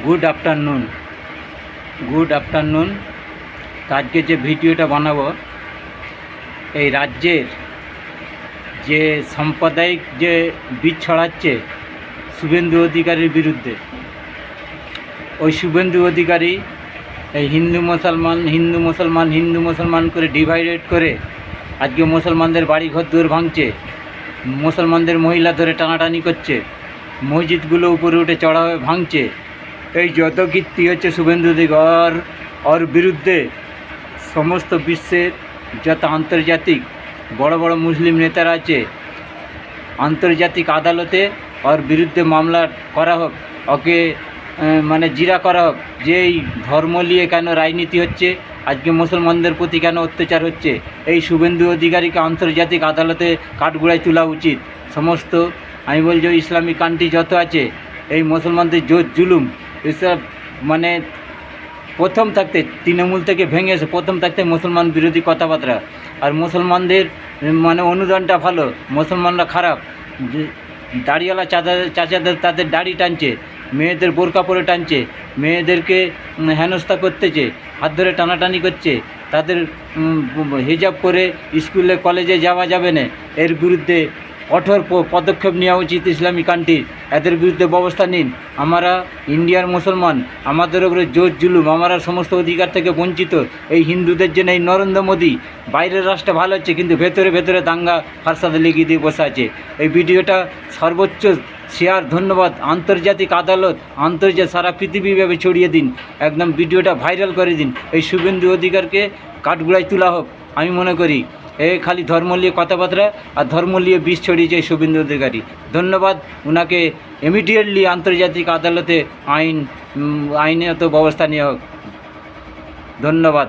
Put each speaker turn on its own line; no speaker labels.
Good afternoon. আজকে যে ভিডিওটা বানাবো এই রাজ্যের যে সাম্প্রদায়িক যে বীজ ছড়াচ্ছে শুভেন্দু অধিকারীর বিরুদ্ধে। ওই শুভেন্দু অধিকারী এই হিন্দু মুসলমান করে ডিভাইডেড করে আজকে মুসলমানদের বাড়ি ঘর দুয়ার ভাঙছে, মুসলমানদের মহিলা ধরে টানাটানি করছে, মসজিদগুলো উপরে উঠে চড়া হয়ে ভাঙছে। এই যত কীর্তি হচ্ছে শুভেন্দু অধিকার ওর বিরুদ্ধে সমস্ত বিশ্বের যত আন্তর্জাতিক বড় বড় মুসলিম নেতারা আছে আন্তর্জাতিক আদালতে ওর বিরুদ্ধে মামলা করা হোক, ওকে জিরা করা হোক যে এই ধর্ম নিয়ে কেন রাজনীতি হচ্ছে, আজকে মুসলমানদের প্রতি কেন অত্যাচার হচ্ছে। এই শুভেন্দু অধিকারীকে আন্তর্জাতিক আদালতে কাঠগড়ায় তোলা উচিত। সমস্ত আমি বলছি ইসলামিক কান্ট্রি যত আছে এই মুসলমানদের জুলুম এসব প্রথম থাকতে তৃণমূল থেকে ভেঙে এসে প্রথম থাকতে মুসলমান বিরোধী কথাবার্তা। আর মুসলমানদের অনুদানটা ভালো, মুসলমানরা খারাপ। দাড়িওয়ালা চাচাদের তাদের দাড়ি টানছে, মেয়েদের বোরকা পরে টানছে, মেয়েদেরকে হেনস্থা করতেছে, হাত ধরে টানাটানি করছে, তাদের হিজাব করে স্কুলে কলেজে যাওয়া যাবে না। এর বিরুদ্ধে কঠোর পদক্ষেপ নেওয়া উচিত ইসলামিক কান্ট্রির। এদের বিরুদ্ধে ব্যবস্থা নিন। আমরা ইন্ডিয়ার মুসলমান, আমাদের উপরে জোর জুলুম, আমরা সমস্ত অধিকার থেকে বঞ্চিত। এই হিন্দুদের জন্য এই নরেন্দ্র মোদী বাইরের রাষ্ট্রে ভালো হচ্ছে, কিন্তু ভেতরে দাঙ্গা ফারসাদে লেগে দিয়ে বসে আছে। এই ভিডিওটা সর্বোচ্চ শেয়ার, ধন্যবাদ। আন্তর্জাতিক আদালত সারা পৃথিবীভাবে ছড়িয়ে দিন, একদম ভিডিওটা ভাইরাল করে দিন। এই শুভেন্দু অধিকারকে কাঠগড়ায় তোলা হোক। আমি মনে করি খালি ধর্ম নিয়ে কথাবার্তা আর ধর্ম নিয়ে বিষ ছড়িয়েছে শুভেন্দু অধিকারী। ধন্যবাদ। ওনাকে ইমিডিয়েটলি আন্তর্জাতিক আদালতে আইনত ব্যবস্থা নেওয়া হোক। ধন্যবাদ।